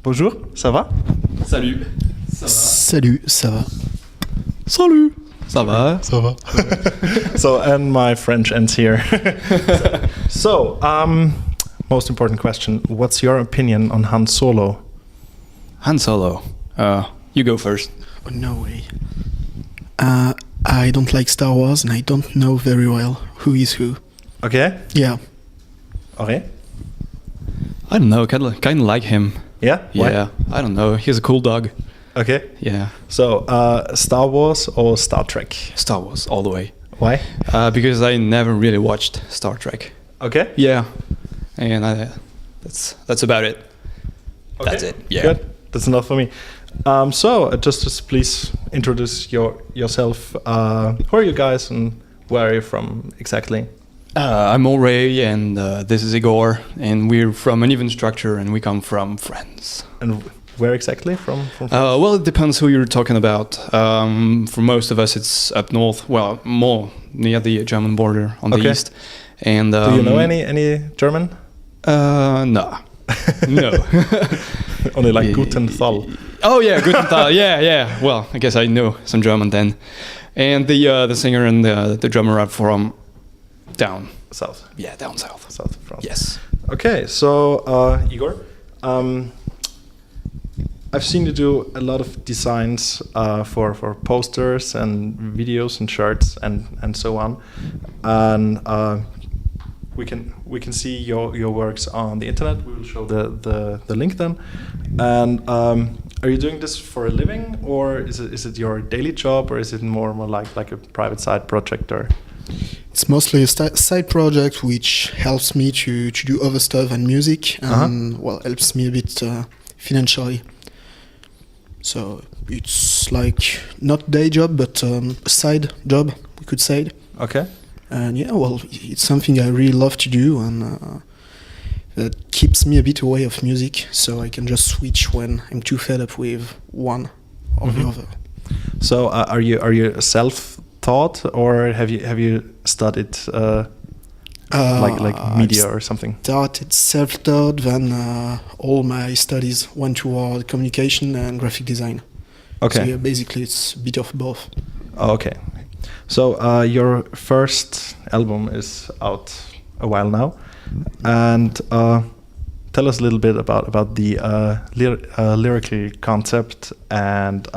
Bonjour, ça va? Salut. Ça va? Salut, ça va? Salut! Ça va? Ça va? So, and my French ends here. So, most important question. What's your opinion on Han Solo? Han Solo. You go first. Oh, no way. I don't like Star Wars and I don't know very well who is who. Okay. Yeah. Okay. I don't know, kind of like him. Yeah? Why? Yeah, I don't know. He's a cool dog. Okay. Yeah. So, Star Wars or Star Trek? Star Wars all the way. Why? Because I never really watched Star Trek. Okay. Yeah. And that's about it. Okay. That's it. Yeah. Good. That's enough for me. So, just please introduce yourself. Who are you guys and where are you from exactly? I'm Ray and this is Igor, and we're from an even structure and we come from France. And where exactly from? Well, it depends who you're talking about. For most of us, it's up north. Well, more near the German border on the east. And do you know any German? No, no. Only like Guten Thal. Oh yeah, Guten Tag. Yeah. Well, I guess I know some German then. And the singer and the drummer are from down South. Yeah, down south. South of France. Yes. Okay, so Igor, I've seen you do a lot of designs for posters and videos and shirts and so on, and we can see your works on the internet. We will show the link then. And are you doing this for a living, or is it your daily job, or is it more like a private side project? Or It's mostly a side project which helps me to do other stuff and music and helps me a bit financially. So it's like not day job but a side job, we could say. okay. And yeah, well, it's something I really love to do and that keeps me a bit away of music, so I can just switch when I'm too fed up with one or the other. So are you self-taught, or have you studied like media or something? Started self-taught, then all my studies went toward communication and graphic design. Okay. So yeah, basically it's a bit of both. Oh, okay. So your first album is out a while now, and tell us a little bit about the lyrical concept, and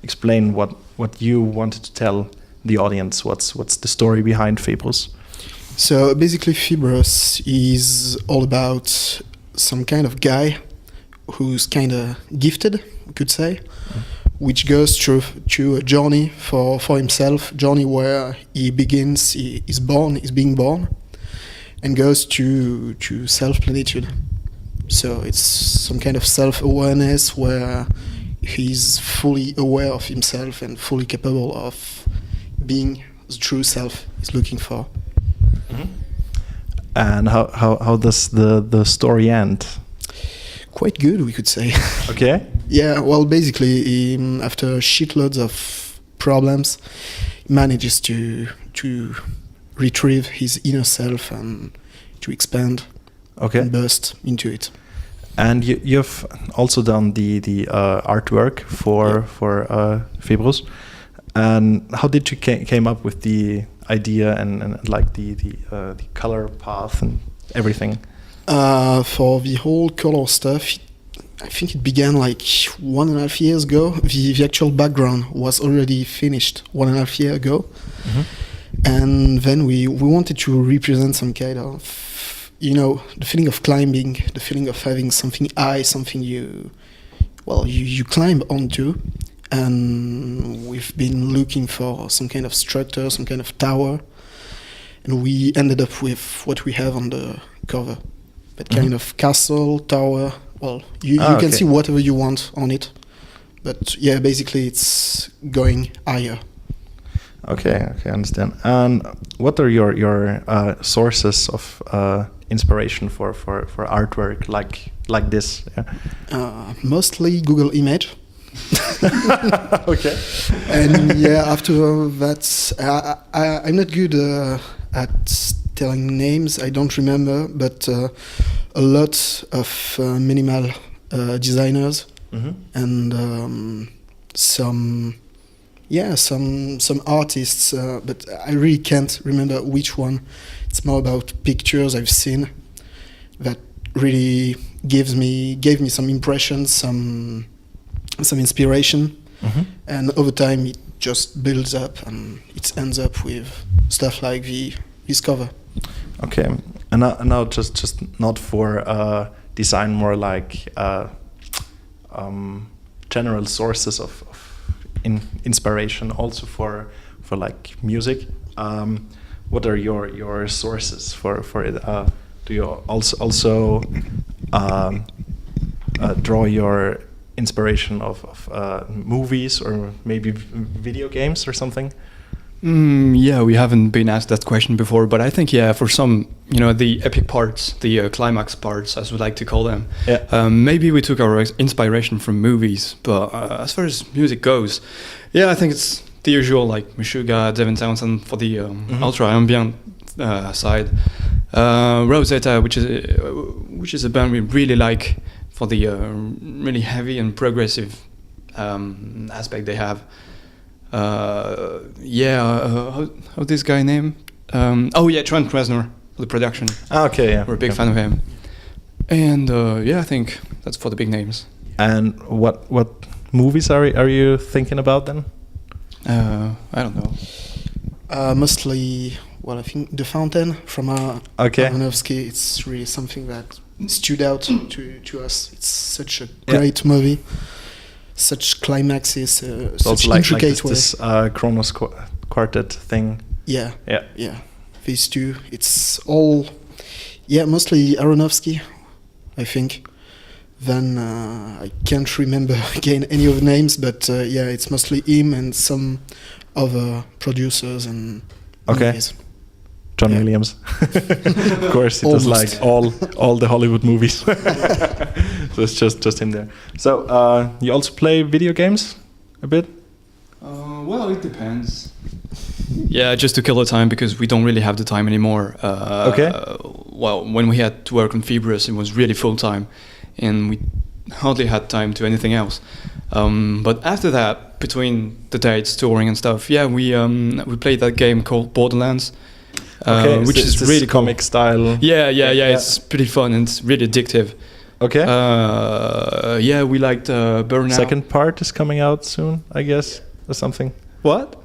explain what you wanted to tell the audience. What's the story behind Fibrous? So basically Fibrous is all about some kind of guy who's kind of gifted, we could say, which goes through a journey for himself, journey where he begins, he is being born, and goes to self-plenitude. So it's some kind of self-awareness where he's fully aware of himself and fully capable of being the true self he's looking for. Mm-hmm. And how does the story end? Quite good, we could say. Okay. Yeah, well, basically, after shitloads of problems, he manages to retrieve his inner self and to expand and burst into it. And you've also done the artwork for Fibrous. And how did you came up with the idea and like the color path and everything? For the whole color stuff, I think it began like 1.5 years ago. The actual background was already finished 1.5 years ago. Mm-hmm. And then we wanted to represent some kind of, the feeling of climbing, the feeling of having something high, something you climb onto. And we've been looking for some kind of structure, some kind of tower. And we ended up with what we have on the cover. That kind of castle, tower. Well, you can see whatever you want on it. But yeah, basically it's going higher. Okay, I understand. And what are your sources of inspiration for artwork like this? Yeah? Mostly Google Image. Okay. And yeah, after that, I'm not good at telling names. I don't remember, but a lot of minimal designers Mm-hmm. and some artists, but I really can't remember which one. It's more about pictures I've seen that really gave me some impressions, some inspiration, Mm-hmm. and over time it just builds up and it ends up with stuff like this cover. Okay, and now just not for design, more like general sources of inspiration, also for like music. What are your sources for it? Do you also draw your inspiration of movies or maybe video games or something? Yeah, we haven't been asked that question before, but I think, yeah, for some, the epic parts, the climax parts, as we like to call them, maybe we took our inspiration from movies, but as far as music goes, yeah, I think it's the usual, like Meshuggah, Devin Townsend for the ultra ambient side, Rosetta, which is a band we really like for the really heavy and progressive aspect they have. How this guy name? Trent Reznor for the production. Okay, yeah. We're a big fan of him. And I think that's for the big names. And what movies are you thinking about then? I don't know. Mostly, I think The Fountain from Aronofsky. It's really something that stood out to us. It's such a great movie. Such climaxes, such intricate way. This Kronos quartet thing. Yeah. These two, it's all, mostly Aronofsky, I think. Then I can't remember again any of the names, but it's mostly him and some other producers and movies. John Williams. Of course, he does like all the Hollywood movies. So it's just him there. So you also play video games a bit? Well, it depends. Yeah, just to kill the time, because we don't really have the time anymore. When we had to work on Phoebus, it was really full time, and we hardly had time to anything else. But after that, between the dates, touring and stuff, we played that game called Borderlands. Which is really comic style. Yeah. It's pretty fun and it's really addictive. Okay. We liked Burnout. Second part is coming out soon, I guess, or something. What?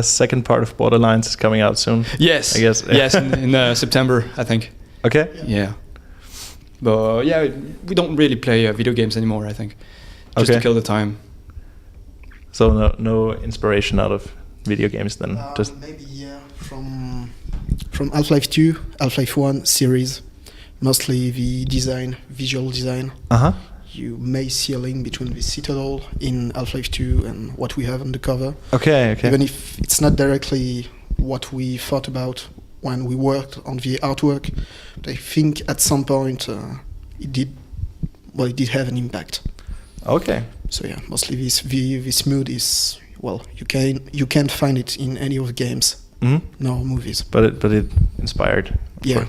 Second part of Borderlands is coming out soon. Yes. I guess. Yes, in September, I think. Okay. Yeah. But we don't really play video games anymore, I think. Just to kill the time. So no inspiration out of video games then? Just maybe from Half-Life 2, Half-Life 1 series, mostly the visual design. You may see a link between the Citadel in Half-Life 2 and what we have on the cover. Okay. Even if it's not directly what we thought about when we worked on the artwork, but I think at some point it did have an impact. Okay. So mostly this mood is, you can't find it in any of the games. No movies, but it inspired. You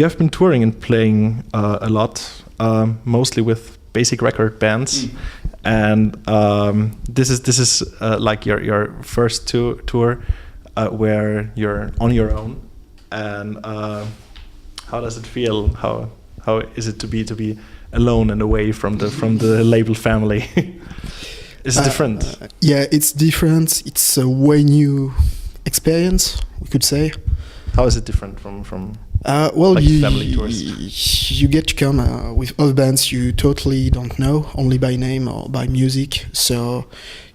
have been touring and playing a lot, mostly with basic record bands, and this is like your first tour where you're on your own. And how does it feel? How is it to be alone and away from the label family? Is it different? It's different. It's a way new experience, we could say. How is it different from family tours? You get to come with other bands you totally don't know, only by name or by music. So,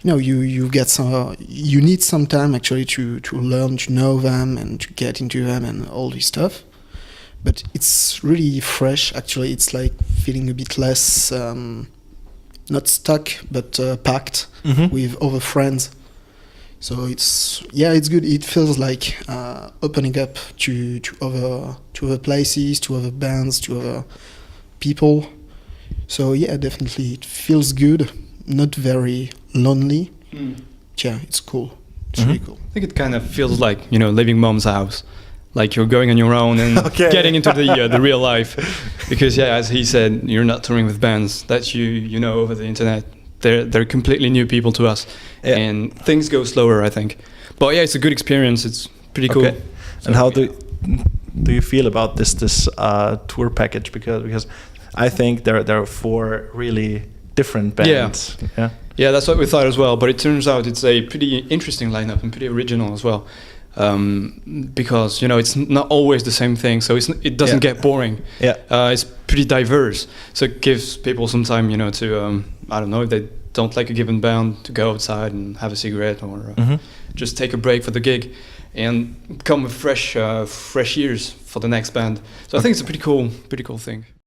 you need some time actually to learn to know them and to get into them and all this stuff. But it's really fresh. Actually, it's like feeling a bit less. Not stuck, but packed with other friends. So it's good. It feels like opening up to other places, to other bands, to other people. So definitely it feels good. Not very lonely. It's cool. It's really cool. I think it kind of feels like leaving mom's house. like you're going on your own and Okay. getting into the real life. Because as he said, you're not touring with bands that you know over the internet. They're completely new people to us, and things go slower, I think. But it's a good experience. It's pretty cool. Okay. So, and how do you feel about this tour package? Because I think there are 4 really different bands. Yeah, that's what we thought as well. But it turns out it's a pretty interesting lineup and pretty original as well. Because it's not always the same thing, so it doesn't get boring. It's pretty diverse, so it gives people some time, to I don't know, if they don't like a given band, to go outside and have a cigarette or just take a break for the gig and come with fresh ears for the next band. So I think it's a pretty cool thing.